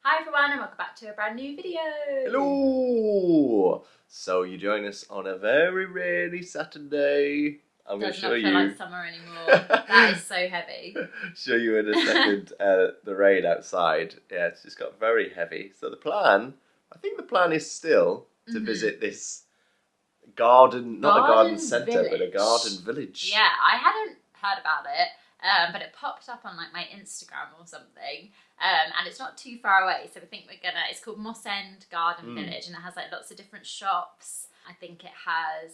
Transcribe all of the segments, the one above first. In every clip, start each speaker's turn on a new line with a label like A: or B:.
A: Hi everyone and welcome back to a brand new video.
B: Hello! So you join us on a very rainy Saturday. I'm going to show you.
A: Does not feel like summer anymore. That is so heavy.
B: Show you in a second the rain outside. Yeah, it's just got very heavy. So I think the plan is still to visit this garden, not a garden centre, but a garden village.
A: Yeah, I hadn't heard about it. But it popped up on like my Instagram or something, and it's not too far away. So we think it's called Moss End Garden Village, and it has like lots of different shops. I think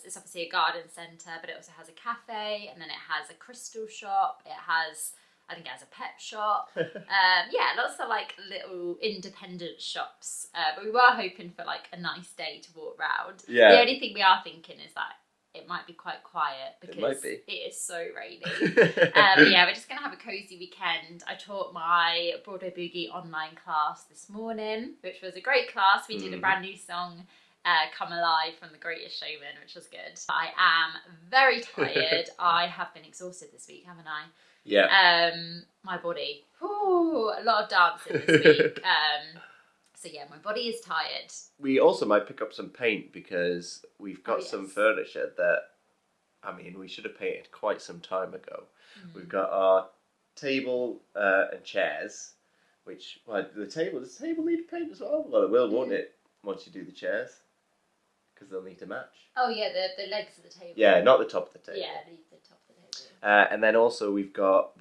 A: it's obviously a garden centre, but it also has a cafe, and then it has a crystal shop. I think it has a pet shop. Yeah, lots of like little independent shops. But we were hoping for like a nice day to walk round.
B: Yeah.
A: The only thing we are thinking is that it might be quite quiet because it is so rainy. But yeah, we're just going to have a cozy weekend. I taught my Broadway Boogie online class this morning, which was a great class. We did a brand new song, Come Alive from The Greatest Showman, which was good. I am very tired. I have been exhausted this week, haven't I?
B: Yeah.
A: My body. Ooh, a lot of dancing this week. So yeah, my body is tired.
B: We also might pick up some paint because we've got some furniture that, we should have painted quite some time ago. We've got our table and chairs, which, does the table need paint as well? Well, it will, won't it, once you do the chairs? Because they'll need to match.
A: Oh yeah, the legs of the table.
B: Yeah, not the top of the table.
A: Yeah, the top of the table.
B: And then also we've got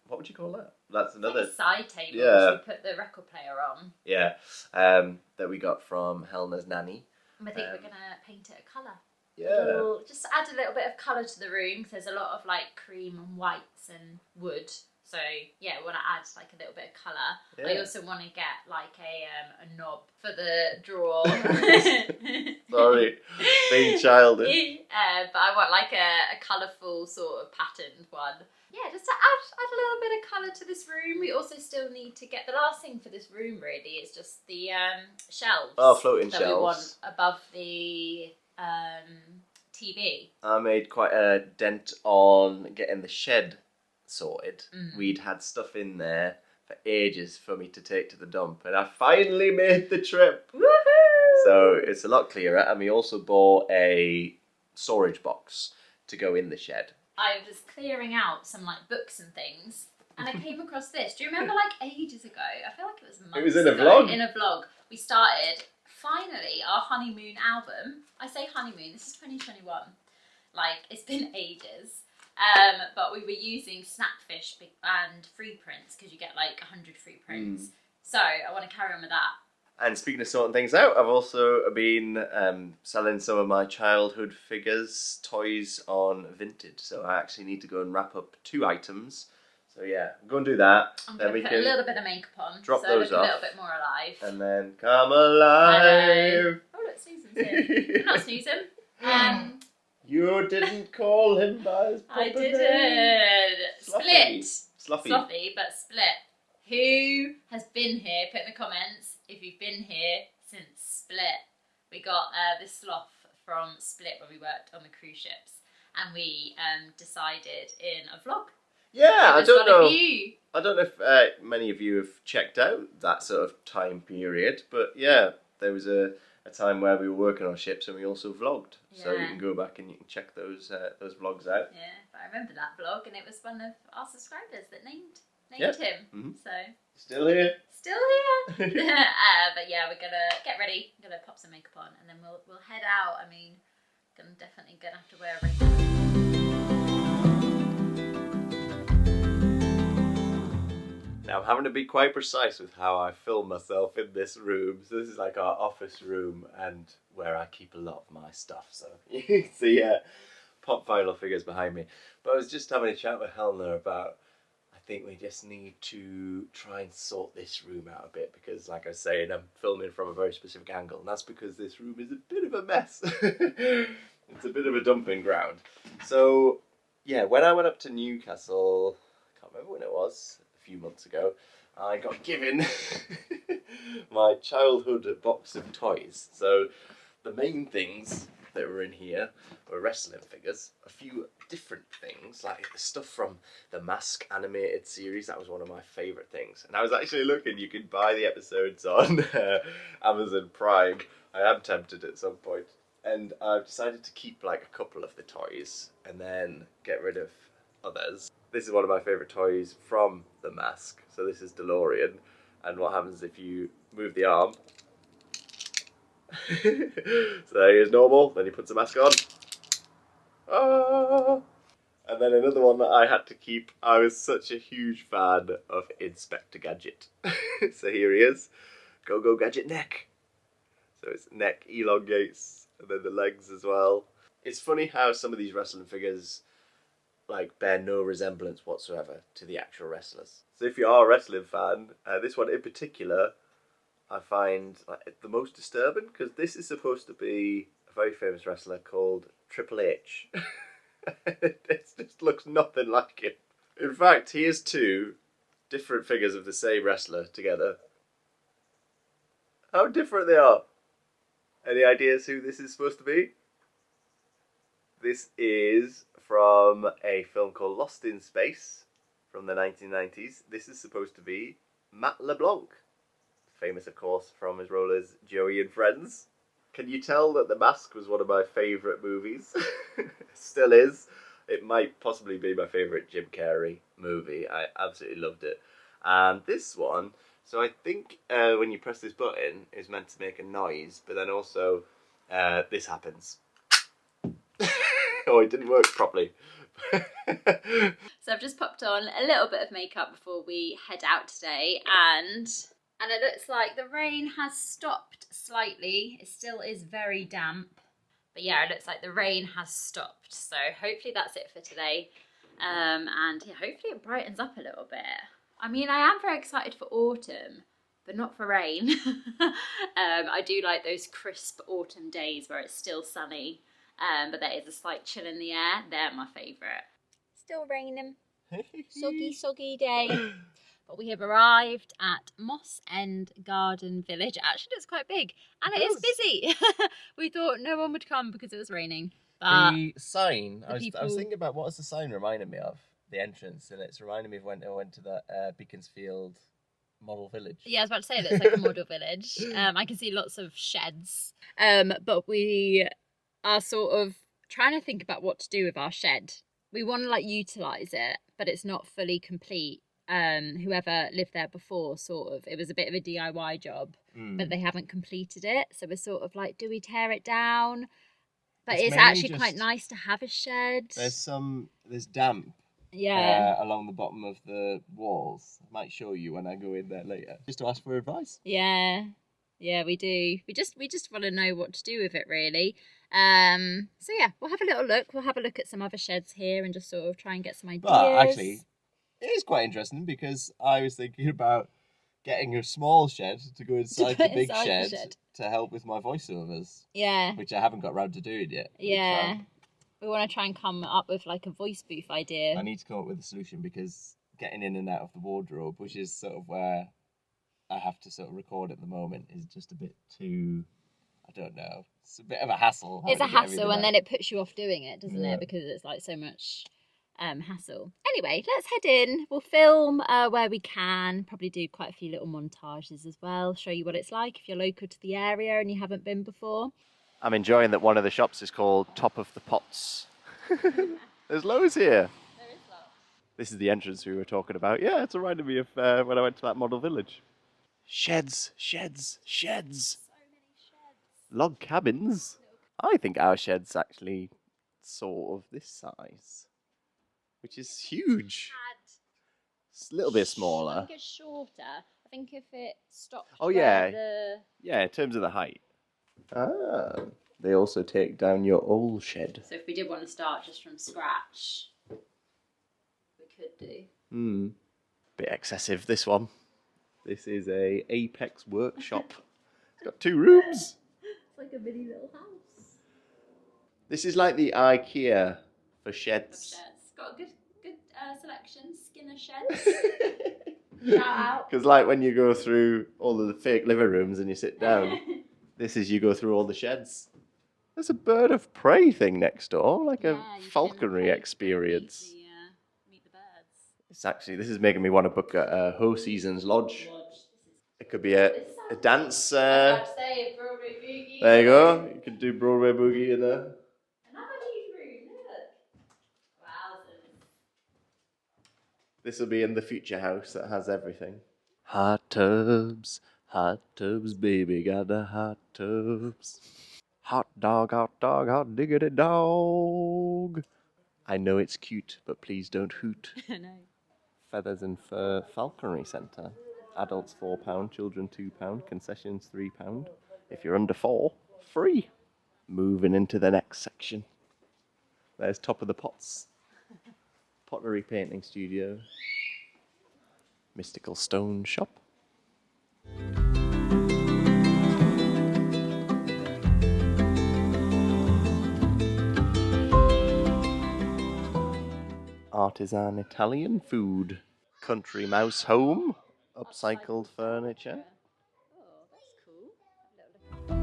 B: what would you call that? That's another...
A: It's like a side table,
B: yeah.
A: We put the record player on.
B: Yeah, that we got from Helena's nanny.
A: And I think we're going to paint it a colour.
B: Yeah.
A: Just add a little bit of colour to the room, because there's a lot of like cream and whites and wood. So yeah, we want to add like a little bit of colour. Yeah. I also want to get like a knob for the drawer.
B: Sorry, being childish.
A: But I want like a colourful sort of patterned one. Yeah, just to add a little bit of colour to this room. We also still need to get the last thing for this room. Really, is just the shelves.
B: Oh, floating
A: that
B: shelves.
A: We want above the TV.
B: I made quite a dent on getting the shed sorted. We'd had stuff in there for ages for me to take to the dump, and I finally made the trip. Woohoo! So it's a lot clearer, and we also bought a storage box to go in the shed.
A: I was clearing out some like books and things, and I came across this. Do you remember like ages ago? I feel like it was months ago.
B: It was in a vlog.
A: In a vlog, we started finally our honeymoon album. I say honeymoon. This is 2021. Like it's been ages. But we were using Snapfish and free prints because you get like 100 free prints. So I want to carry on with that.
B: And speaking of sorting things out, I've also been selling some of my childhood figures, toys on Vinted. So I actually need to go and wrap up 2 items. So yeah, I'm going to do that.
A: I'm going to put a little bit of makeup on.
B: Drop
A: so
B: those
A: look
B: off.
A: a little bit more alive.
B: And then come alive.
A: Oh look, Susan's here. I'm not Susan.
B: You didn't call him by his proper name.
A: I didn't.
B: Sloppy,
A: but Split. Who has been here? Put in the comments if you've been here since Split. We got this sloth from Split when we worked on the cruise ships, and we decided in a vlog.
B: Yeah, I don't know if many of you have checked out that sort of time period, but yeah, there was a time where we were working on ships and we also vlogged. Yeah. So you can go back and you can check those vlogs out.
A: Yeah, but I remember that vlog, and it was one of our subscribers that named him. So
B: still here.
A: But yeah, we're gonna get ready. I'm gonna pop some makeup on, and then we'll head out. Definitely gonna have to wear a ring.
B: Now I'm having to be quite precise with how I film myself in this room. So this is like our office room and where I keep a lot of my stuff. So you can see pop vinyl figures behind me. But I was just having a chat with Helena about, I think we just need to try and sort this room out a bit, because like I was saying, I'm filming from a very specific angle, and that's because this room is a bit of a mess. It's a bit of a dumping ground. So yeah, when I went up to Newcastle, I can't remember when it was, a few months ago, I got given my childhood box of toys. So the main things that were in here were wrestling figures. A few different things, like the stuff from the Mask animated series. That was one of my favourite things. And I was actually looking, you can buy the episodes on Amazon Prime. I am tempted at some point. And I've decided to keep like a couple of the toys and then get rid of others. This is one of my favourite toys from the Mask. So this is DeLorean. And what happens if you move the arm? So there he is normal, then he puts the mask on. Ah! And then another one that I had to keep. I was such a huge fan of Inspector Gadget. So here he is. Go Go Gadget neck. So his neck elongates, and then the legs as well. It's funny how some of these wrestling figures like bear no resemblance whatsoever to the actual wrestlers. So if you are a wrestling fan, this one in particular I find like, the most disturbing, because this is supposed to be a very famous wrestler called Triple H. It just looks nothing like him. In fact, here's two different figures of the same wrestler together. How different they are. Any ideas who this is supposed to be? This is from a film called Lost in Space from the 1990s. This is supposed to be Matt LeBlanc. Famous, of course, from his role as Joey in Friends. Can you tell that The Mask was one of my favourite movies? Still is. It might possibly be my favourite Jim Carrey movie. I absolutely loved it. And this one, so I think when you press this button, it's meant to make a noise, but then also this happens. Oh, it didn't work properly.
A: So I've just popped on a little bit of makeup before we head out today, and it looks like the rain has stopped slightly. It still is very damp, but yeah, it looks like the rain has stopped. So hopefully that's it for today, and yeah, hopefully it brightens up a little bit. I mean, I am very excited for autumn, but not for rain. I do like those crisp autumn days where it's still sunny, but there is a slight chill in the air. They're my favourite. Still raining. Soggy day. But we have arrived at Moss End Garden Village. Actually, it's quite big, and it is busy. We thought no one would come because it was raining. But
B: the sign, I was
A: people...
B: thinking about what was the sign reminding me of? The entrance, and it's reminding me of when I went to the Beaconsfield model village.
A: Yeah, I was about to say that it's like a model village. I can see lots of sheds. But we are sort of trying to think about what to do with our shed. We want to like utilise it, but it's not fully complete. Whoever lived there before, sort of, it was a bit of a DIY job, but they haven't completed it. So we're sort of like, do we tear it down? But it's actually quite nice to have a shed.
B: There's damp.
A: Yeah.
B: Along the bottom of the walls. I might show you when I go in there later. Just to ask for advice.
A: Yeah. Yeah, we do. We just want to know what to do with it, really. So yeah, we'll have a little look. We'll have a look at some other sheds here and just sort of try and get some ideas.
B: But actually, it is quite interesting because I was thinking about getting a small shed to go inside the big shed to help with my voiceovers.
A: Yeah.
B: Which I haven't got around to doing yet.
A: Yeah. We want to try and come up with like a voice booth idea.
B: I need to come up with a solution because getting in and out of the wardrobe, which is sort of where I have to sort of record at the moment, is just a bit too, I don't know, it's a bit of a hassle.
A: It's a hassle, and then it puts you off doing it, doesn't it? Because it's like so much hassle. Anyway, let's head in. We'll film where we can, probably do quite a few little montages as well, show you what it's like if you're local to the area and you haven't been before. I'm enjoying that one of the shops is called Top of the Pots. There's loads here. There is lots. This is the entrance we were talking about. Yeah, it's reminded me of when I went to that model village. Sheds. So many sheds. Log cabins. I think our shed's actually sort of this size, which is huge. It's a little bit smaller. I think it's shorter. I think if it stopped. Oh yeah. Yeah, in terms of the height. Ah. They also take down your old shed. So if we did want to start just from scratch, we could do. Bit excessive, this one. This is a Apex workshop. It's got 2 rooms. It's like a mini little house. This is like the IKEA for sheds. Got a good selection. Skinner sheds. Shout out. Because like when you go through all of the fake living rooms and you sit down, this is you go through all the sheds.
B: There's a bird of prey thing next door, like
A: Yeah,
B: a
A: you can
B: falconry
A: pay to
B: experience.
A: meet the birds.
B: It's actually, this is making me want to book a Ho Seasons Lodge. It could be a dance.
A: I was about to say a Broadway boogie.
B: There you go. You could do Broadway boogie in there.
A: Another huge room, look. Wowzers.
B: This will be in the future house that has everything. Hot tubs, baby, got the hot tubs. Hot dog, hot diggity dog. I know it's cute, but please don't hoot.
A: No.
B: Feathers and Fur Falconry Centre. Adults £4, children £2, concessions £3. If you're under 4, free. Moving into the next section. There's Top of the Pots. Pottery painting studio. Mystical Stone Shop. Artisan Italian food. Country Mouse Home. Upcycled furniture.
A: Oh, that's cool.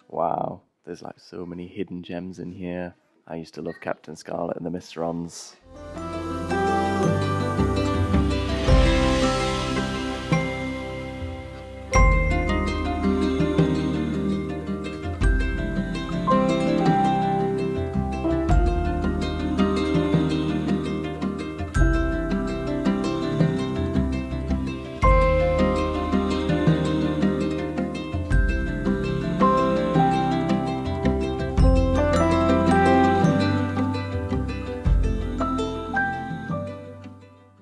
B: Wow, there's like so many hidden gems in here. I used to love Captain Scarlet and the Mistrons.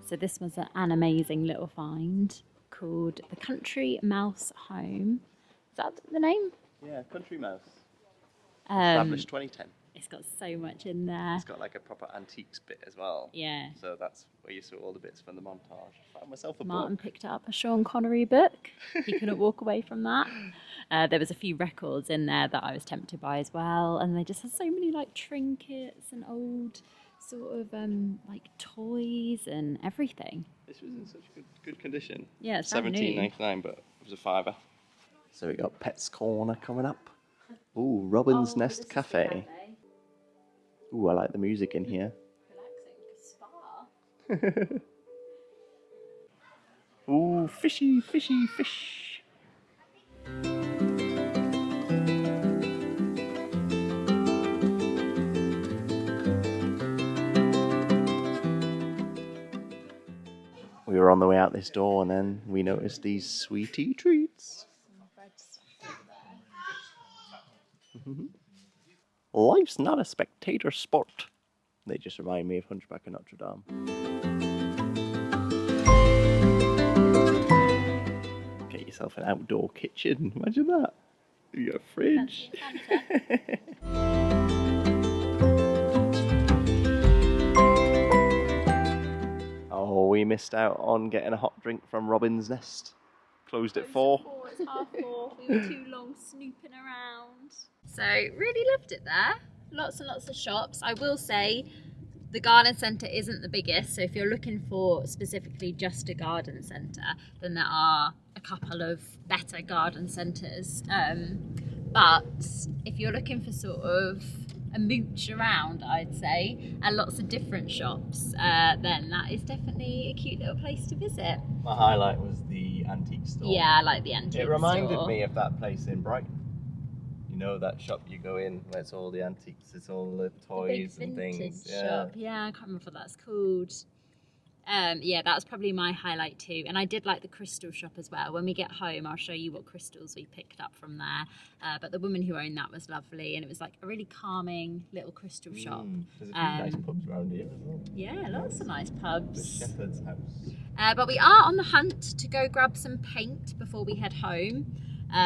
A: So this was an amazing little find called the Country Mouse Home. Is that the name?
B: Yeah, Country Mouse.
A: Um,
B: Established 2010.
A: It's got so much in there.
B: It's got like a proper antiques bit as well.
A: Yeah.
B: So that's where you saw all the bits from the montage. I found myself a
A: Martyn
B: book.
A: picked up a Sean Connery book. He couldn't walk away from that. There was a few records in there that I was tempted by as well, and they just had so many like trinkets and old sort of like toys and everything.
B: This was in such good condition.
A: Yeah, it's brand new.
B: $17.99, but it was a fiver. So we got Pets Corner coming up. Ooh, Robin's Nest Cafe. Ooh, I like the music in here.
A: Relaxing spa.
B: Ooh, fishy, fishy, fish. We were on the way out this door and then we noticed these sweetie treats. Life's not a spectator sport. They just remind me of Hunchback of Notre Dame. Get yourself an outdoor kitchen. Imagine that. You got a fridge. Oh, we missed out on getting a hot drink from Robin's Nest. Closed at 4.
A: It's 4:30. We were too long snooping around. So really loved it there. Lots and lots of shops. I will say the garden centre isn't the biggest, so if you're looking for specifically just a garden centre, then there are a couple of better garden centres. But if you're looking for sort of a mooch around, I'd say, and lots of different shops, then that is definitely a cute little place to visit.
B: My highlight was the antique store.
A: Yeah, I like the antique store.
B: It reminded me of that place in Brighton. You know that shop you go in where it's all the antiques, it's all the toys
A: the big
B: and things.
A: shop. Yeah, I can't remember what that's called. Yeah, that was probably my highlight too. And I did like the crystal shop as well. When we get home, I'll show you what crystals we picked up from there. But the woman who owned that was lovely, and it was like a really calming little crystal shop.
B: There's a few nice pubs around here as well.
A: Yeah, lots of nice pubs.
B: The Shepherd's House.
A: But we are on the hunt to go grab some paint before we head home.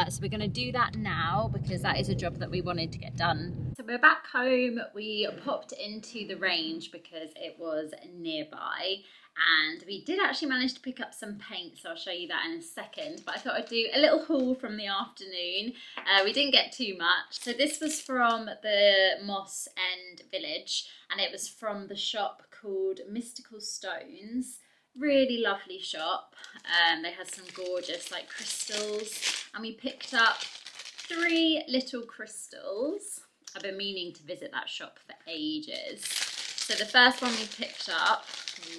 A: So we're going to do that now because that is a job that we wanted to get done. So we're back home. We popped into the range because it was nearby, and we did actually manage to pick up some paint, so I'll show you that in a second. But I thought I'd do a little haul from the afternoon. We didn't get too much. So this was from the Moss End Village, and it was from the shop called Mystical Stones. Really lovely shop. They had some gorgeous like crystals, and we picked up 3 little crystals. I've been meaning to visit that shop for ages. So the first one we picked up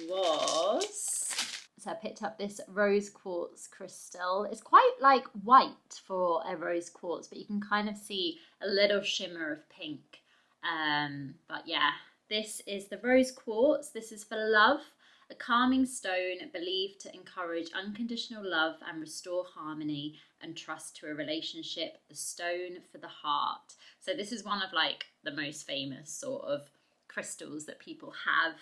A: was, so I picked up this rose quartz crystal. It's quite like white for a rose quartz, but you can kind of see a little shimmer of pink. But yeah, this is the rose quartz. This is for love. A calming stone believed to encourage unconditional love and restore harmony and trust to a relationship. The stone for the heart. So this is one of like the most famous sort of crystals that people have.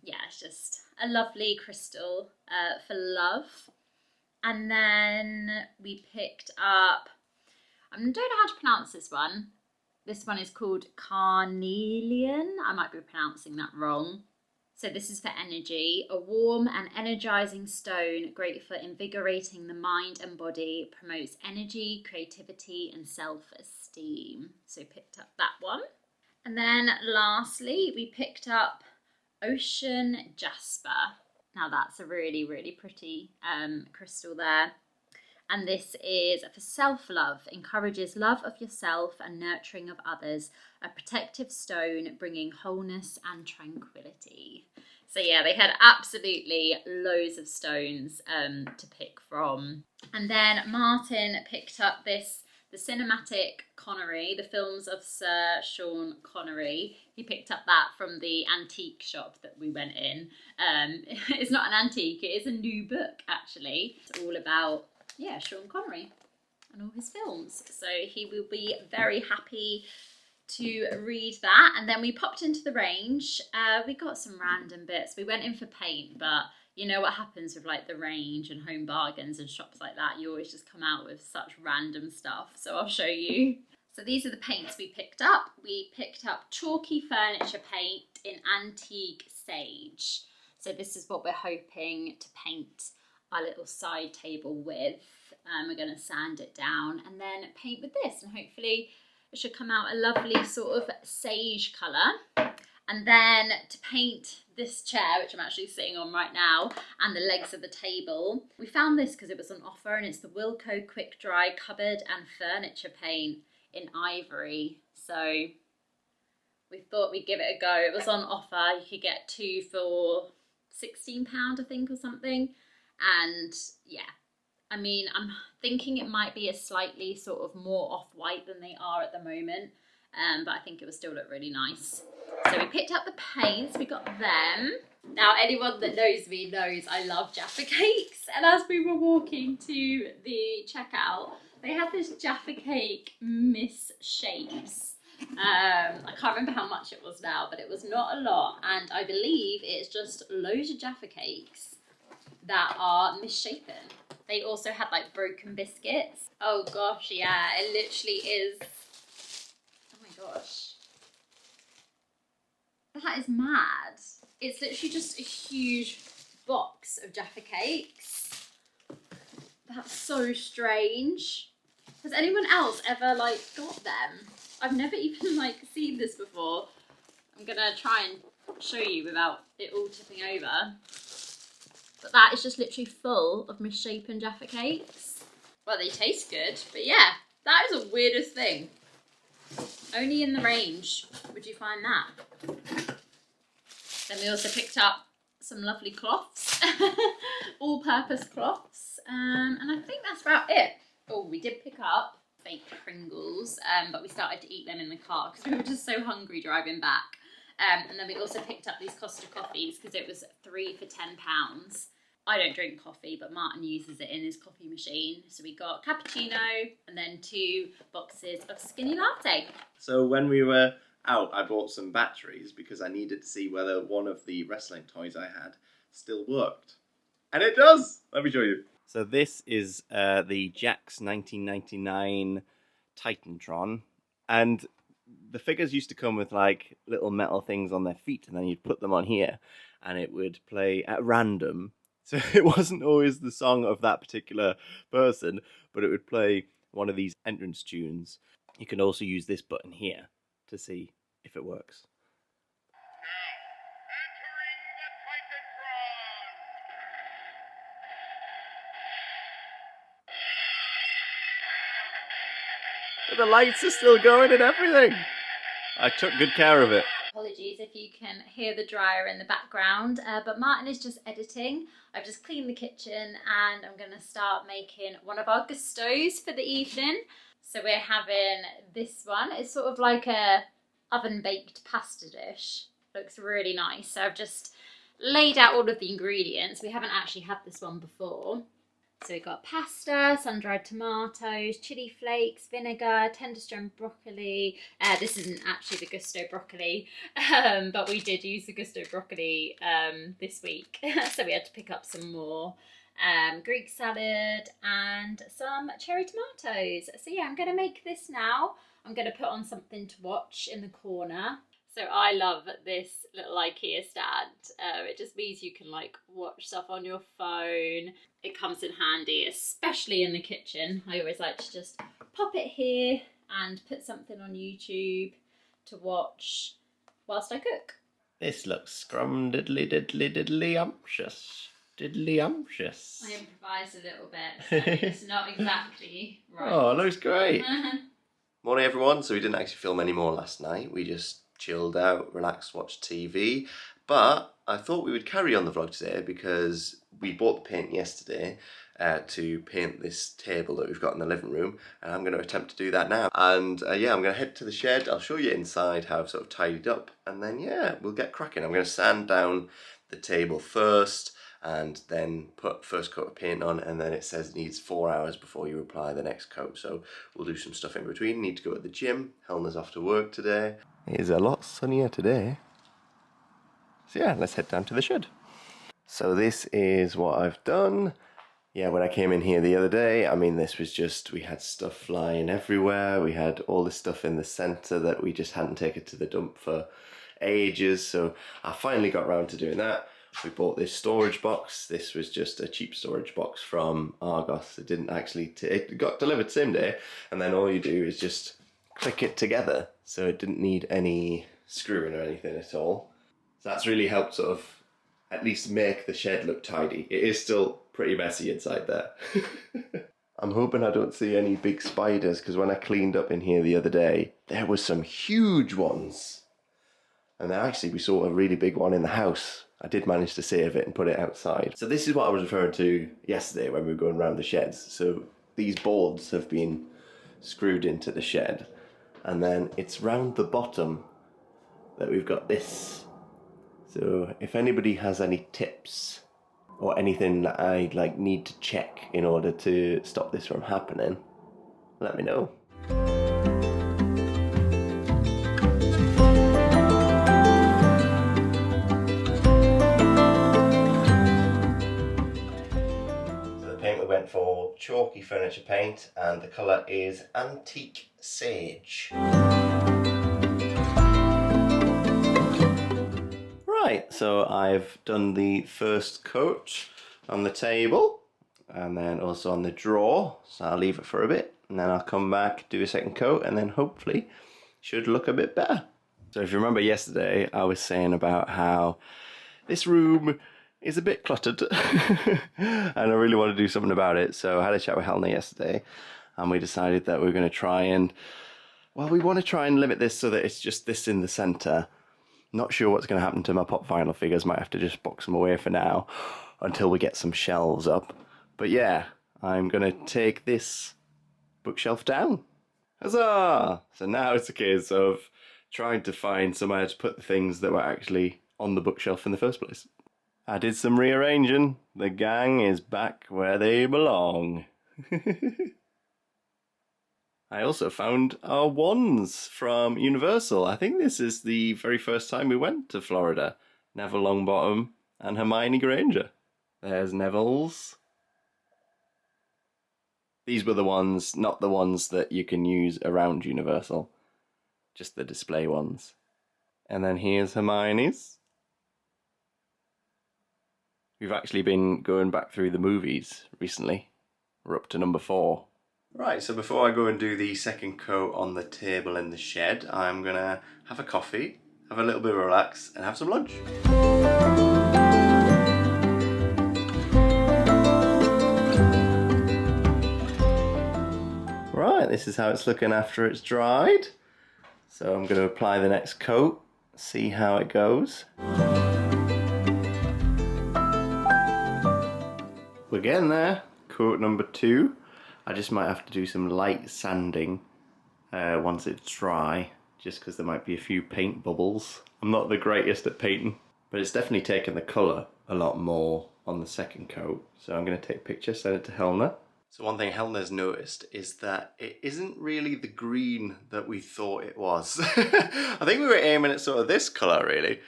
A: Yeah, it's just a lovely crystal for love. And then we picked up, I don't know how to pronounce this one. This one is called carnelian. I might be pronouncing that wrong. So this is for energy, a warm and energizing stone, great for invigorating the mind and body, promotes energy, creativity, and self-esteem. So picked up that one. And then lastly, we picked up ocean jasper. Now that's a really, really pretty crystal there. And this is for self-love, encourages love of yourself and nurturing of others, a protective stone bringing wholeness and tranquility. So yeah, they had absolutely loads of stones to pick from. And then Martyn picked up this, the cinematic Connery, the films of Sir Sean Connery. He picked up that from the antique shop that we went in. It's not an antique, it is a new book actually. It's all about, yeah, Sean Connery and all his films. So he will be very happy to read that. And then we popped into the range. We got some random bits. We went in for paint, but you know what happens with like the range and Home Bargains and shops like that. You always just come out with such random stuff. So I'll show you. So these are the paints we picked up. We picked up chalky furniture paint in antique sage. So this is what we're hoping to paint our little side table with. We're going to sand it down and then paint with this, and hopefully it should come out a lovely sort of sage colour. And then to paint this chair, which I'm actually sitting on right now, and the legs of the table, we found this because it was on offer, and it's the Wilko Quick Dry Cupboard and Furniture Paint in ivory. So we thought we'd give it a go. It was on offer. You could get 2 for £16, I think, or something. And yeah, I mean, I'm thinking it might be a slightly sort of more off-white than they are at the moment, but I think it would still look really nice. So we picked up the paints, we got them. Now, anyone that knows me knows I love Jaffa cakes, and as we were walking to the checkout, they had this Jaffa cake misshapes. I can't remember how much it was now, but it was not a lot, and I believe it's just loads of Jaffa cakes that are misshapen. They also had like broken biscuits. Oh gosh, yeah, it literally is. Oh my gosh. That is mad. It's literally just a huge box of Jaffa cakes. That's so strange. Has anyone else ever like got them? I've never even like seen this before. I'm gonna try and show you without it all tipping over. But that is just literally full of misshapen Jaffa cakes. Well, they taste good, but yeah, that is the weirdest thing. Only in the range would you find that. Then we also picked up some lovely cloths, all-purpose cloths, and I think that's about it. Oh, we did pick up fake Pringles, but we started to eat them in the car because we were just so hungry driving back. And then we also picked up these Costa coffees because it was 3 for £10. I don't drink coffee, but Martyn uses it in his coffee machine. So we got cappuccino and then 2 boxes of skinny latte.
B: So when we were out, I bought some batteries because I needed to see whether one of the wrestling toys I had still worked. And it does! Let me show you. So this is the Jack's 1999 Titantron. And the figures used to come with like little metal things on their feet, and then you'd put them on here and it would play at random. So it wasn't always the song of that particular person, but it would play one of these entrance tunes. You can also use this button here to see if it works. The lights are still going and everything. I took good care of it.
A: Apologies if you can hear the dryer in the background, but Martyn is just editing. I've just cleaned the kitchen and I'm going to start making one of our gustos for the evening. So we're having this one. It's sort of like a oven-baked pasta dish. Looks really nice. So I've just laid out all of the ingredients. We haven't actually had this one before. So we've got pasta, sun-dried tomatoes, chili flakes, vinegar, tender strand broccoli. This isn't actually the gusto broccoli, but we did use the gusto broccoli this week. So we had to pick up some more. Greek salad and some cherry tomatoes. So yeah, I'm going to make this now. I'm going to put on something to watch in the corner. So I love this little IKEA stand. It just means you can like watch stuff on your phone. It comes in handy, especially in the kitchen. I always like to just pop it here and put something on YouTube to watch whilst I cook.
B: This looks scrum diddly diddly diddly umptious. Diddly umptious.
A: I improvised a little bit, so it's not exactly right.
B: Oh, it looks great. Morning everyone. So we didn't actually film any more last night. We just chilled out, relaxed, watched TV. But I thought we would carry on the vlog today because we bought the paint yesterday to paint this table that we've got in the living room, and I'm going to attempt to do that now. And yeah, I'm going to head to the shed. I'll show you inside how I've sort of tidied up, and then yeah, we'll get cracking. I'm going to sand down the table first and then put first coat of paint on, and then it says it needs 4 hours before you apply the next coat. So we'll do some stuff in between. Need to go to the gym. Helena's off to work today. It is a lot sunnier today. So yeah, let's head down to the shed. So this is what I've done. Yeah, when I came in here the other day, I mean, this was just, we had stuff flying everywhere. We had all this stuff in the centre that we just hadn't taken to the dump for ages. So I finally got around to doing that. We bought this storage box. This was just a cheap storage box from Argos. It didn't actually, it got delivered same day. And then all you do is just click it together. So it didn't need any screwing or anything at all. So that's really helped sort of at least make the shed look tidy. It is still pretty messy inside there. I'm hoping I don't see any big spiders, because when I cleaned up in here the other day, there was some huge ones. And then actually we saw a really big one in the house. I did manage to save it and put it outside. So this is what I was referring to yesterday when we were going around the sheds. So these boards have been screwed into the shed, and then it's round the bottom that we've got this. So if anybody has any tips or anything that I like need to check in order to stop this from happening, let me know. So the paint we went for chalky furniture paint, and the colour is Antique Sage. Right, so I've done the first coat on the table and then also on the drawer, so I'll leave it for a bit and then I'll come back, do a second coat, and then hopefully should look a bit better. So if you remember yesterday, I was saying about how this room is a bit cluttered and I really want to do something about it. So I had a chat with Helena yesterday and we decided that we're going to try and, well, we want to try and limit this so that it's just this in the centre. Not sure what's going to happen to my pop vinyl figures. Might have to just box them away for now until we get some shelves up. But yeah, I'm going to take this bookshelf down. Huzzah! So now it's a case of trying to find somewhere to put the things that were actually on the bookshelf in the first place. I did some rearranging. The gang is back where they belong. I also found our wands from Universal. I think this is the very first time we went to Florida. Neville Longbottom and Hermione Granger. There's Neville's. These were the ones, not the ones that you can use around Universal. Just the display ones. And then here's Hermione's. We've actually been going back through the movies recently. We're up to number 4. Right, so before I go and do the second coat on the table in the shed, I'm gonna have a coffee, have a little bit of a relax, and have some lunch. Right, this is how it's looking after it's dried. So I'm going to apply the next coat, see how it goes. We're getting there. Coat number 2. I just might have to do some light sanding once it's dry, just because there might be a few paint bubbles. I'm not the greatest at painting, but it's definitely taken the colour a lot more on the second coat. So I'm going to take a picture, send it to Helena. So one thing Helena's noticed is that it isn't really the green that we thought it was. I think we were aiming at sort of this colour really,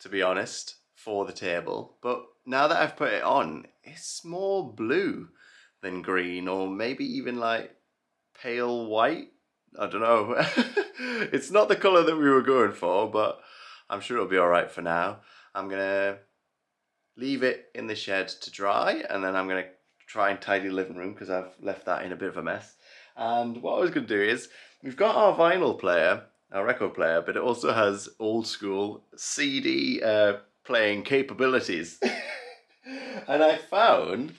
B: to be honest, for the table. But now that I've put it on, it's more blue than green, or maybe even like pale white. I don't know. It's not the colour that we were going for, but I'm sure it'll be alright for now. I'm going to leave it in the shed to dry, and then I'm going to try and tidy the living room because I've left that in a bit of a mess. And what I was going to do is, we've got our vinyl player, our record player, but it also has old school CD playing capabilities. And I found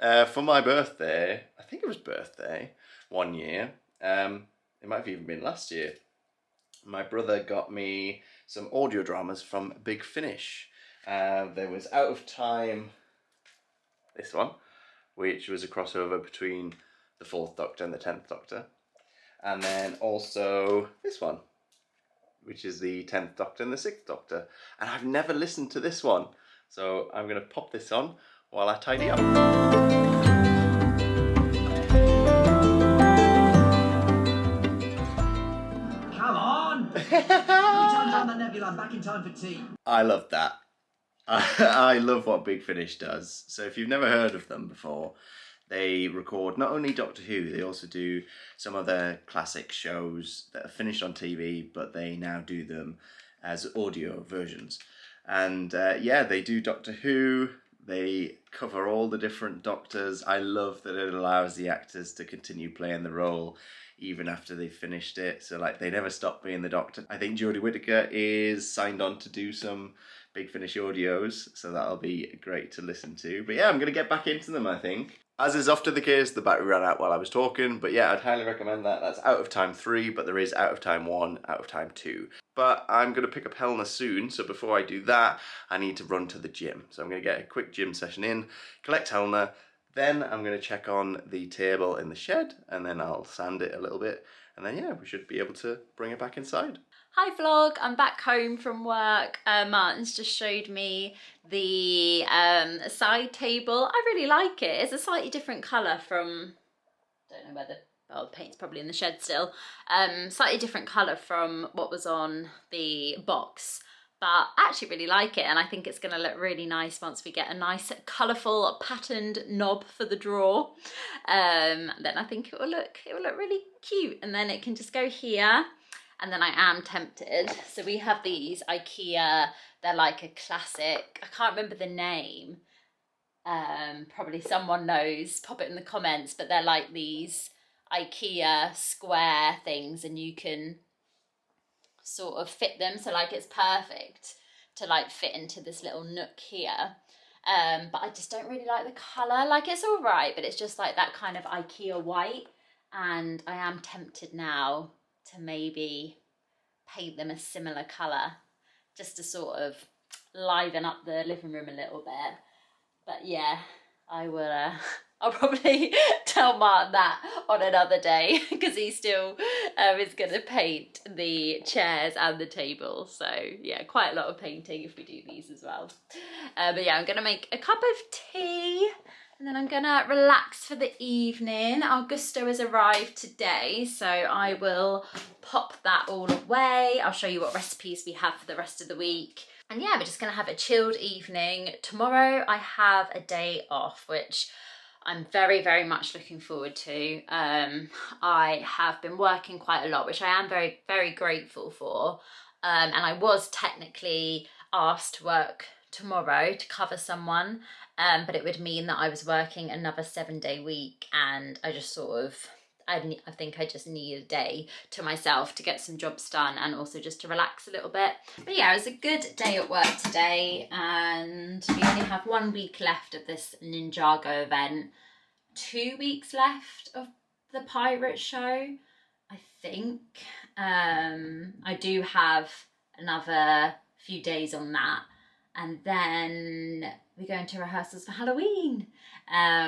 B: for my birthday, I think it was birthday, one year, it might have even been last year, my brother got me some audio dramas from Big Finish. There was Out of Time, this one, which was a crossover between the 4th Doctor and the 10th Doctor. And then also this one, which is the 10th Doctor and the 6th Doctor. And I've never listened to this one, so I'm going to pop this on while I tidy up.
C: Come on! We turned on the nebula back in time for tea.
B: I love that. I love what Big Finish does. So if you've never heard of them before, they record not only Doctor Who, they also do some other classic shows that are finished on TV, but they now do them as audio versions. And yeah, they do Doctor Who, they cover all the different Doctors. I love that it allows the actors to continue playing the role even after they've finished it. So like, they never stop being the Doctor. I think Jodie Whittaker is signed on to do some Big Finish audios, so that'll be great to listen to. But yeah, I'm going to get back into them, I think. As is often the case, the battery ran out while I was talking, but yeah, I'd highly recommend that. That's Out of Time 3, but there is Out of Time 1, Out of Time 2. But I'm going to pick up Helena soon, so before I do that, I need to run to the gym. So I'm going to get a quick gym session in, collect Helena, then I'm going to check on the table in the shed, and then I'll sand it a little bit, and then yeah, we should be able to bring it back inside.
A: Hi vlog, I'm back home from work. Martyn's just showed me the side table. I really like it. It's a slightly different colour from, don't know whether, well, the paint's probably in the shed still. Slightly different colour from what was on the box. But I actually really like it, and I think it's going to look really nice once we get a nice colourful patterned knob for the drawer. Then I think it will look really cute, and then it can just go here. And then I am tempted. So we have these IKEA, they're like a classic, I can't remember the name. Probably someone knows, pop it in the comments, but they're like these IKEA square things, and you can sort of fit them. So like, it's perfect to like fit into this little nook here. But I just don't really like the colour. Like, it's all right, but it's just like that kind of IKEA white. And I am tempted now to maybe paint them a similar colour, just to sort of liven up the living room a little bit. But yeah, I will, I'll probably tell Martyn that on another day, because he still is going to paint the chairs and the table. So yeah, quite a lot of painting if we do these as well. But yeah, I'm going to make a cup of tea, and then I'm gonna relax for the evening. Augusto has arrived today, so I will pop that all away. I'll show you what recipes we have for the rest of the week. And yeah, we're just gonna have a chilled evening. Tomorrow I have a day off, which I'm very, very much looking forward to. I have been working quite a lot, which I am very, very grateful for. And I was technically asked to work tomorrow to cover someone, but it would mean that I was working another 7-day week, and I just sort of, I think I just need a day to myself to get some jobs done and also just to relax a little bit. But yeah, it was a good day at work today, and we only have 1 week left of this Ninjago event. 2 weeks left of the pirate show, I think. I do have another few days on that, and then we're going to rehearsals for Halloween,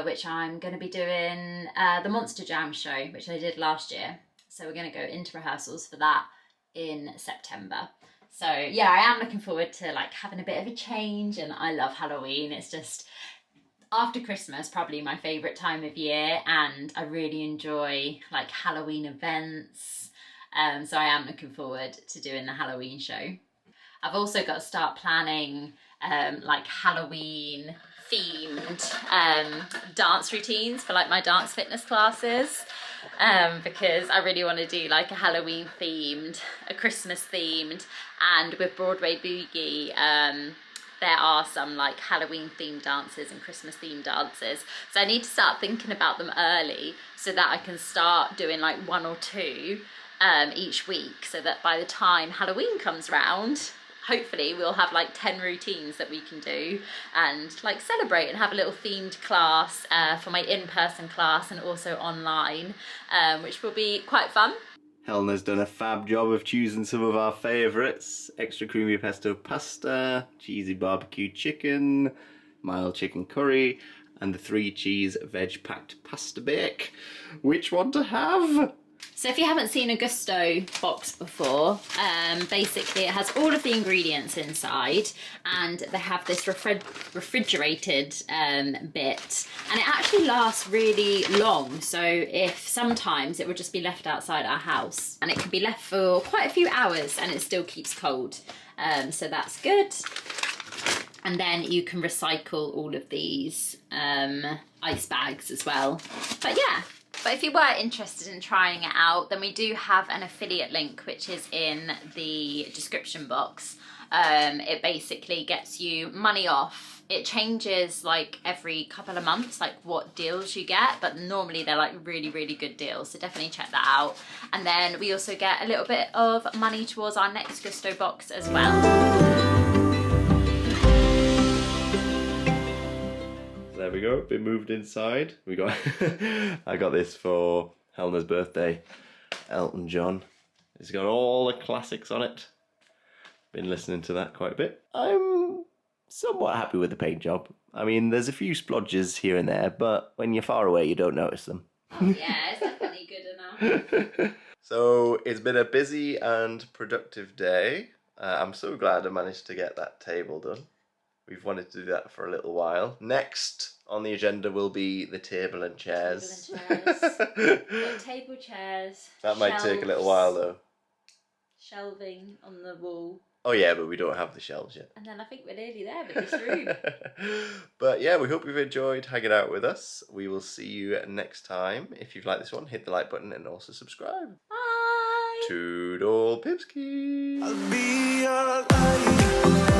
A: which I'm going to be doing the Monster Jam show, which I did last year. So we're going to go into rehearsals for that in September. So yeah, I am looking forward to like having a bit of a change, and I love Halloween. It's just, after Christmas, probably my favourite time of year, and I really enjoy like Halloween events. So I am looking forward to doing the Halloween show. I've also got to start planning like Halloween themed dance routines for like my dance fitness classes, because I really want to do like a Halloween themed, a Christmas themed, and with Broadway Boogie there are some like Halloween themed dances and Christmas themed dances, so I need to start thinking about them early so that I can start doing like 1 or 2 each week, so that by the time Halloween comes round, hopefully we'll have like 10 routines that we can do and like celebrate and have a little themed class for my in-person class and also online, which will be quite fun.
B: Helena's done a fab job of choosing some of our favourites. Extra creamy pesto pasta, cheesy barbecue chicken, mild chicken curry, and the 3 cheese veg packed pasta bake. Which one to have?
A: So if you haven't seen a Gusto box before, basically it has all of the ingredients inside, and they have this refrigerated bit, and it actually lasts really long. So if sometimes it would just be left outside our house, and it can be left for quite a few hours and it still keeps cold. So that's good. And then you can recycle all of these ice bags as well. But yeah. But if you were interested in trying it out, then we do have an affiliate link, which is in the description box. It basically gets you money off. It changes like every couple of months, like what deals you get, but normally they're like really, really good deals. So definitely check that out. And then we also get a little bit of money towards our next Gusto box as well.
B: There we go, been moved inside. We got I got this for Helena's birthday. Elton John. It's got all the classics on it. Been listening to that quite a bit. I'm somewhat happy with the paint job. I mean, there's a few splodges here and there, but when you're far away you don't notice them.
A: Oh yeah, it's definitely good enough.
B: So it's been a busy and productive day. I'm so glad I managed to get that table done. We've wanted to do that for a little while. Next on the agenda will be the table and chairs.
A: Table, chairs.
B: That might take a little while though.
A: Shelving on the wall.
B: Oh yeah, but we don't have the shelves yet.
A: And then I think we're nearly there with this room.
B: But yeah, we hope you've enjoyed hanging out with us. We will see you next time. If you've liked this one, hit the like button and also subscribe.
A: Bye!
B: Toodle Pipski!
C: I'll be alright.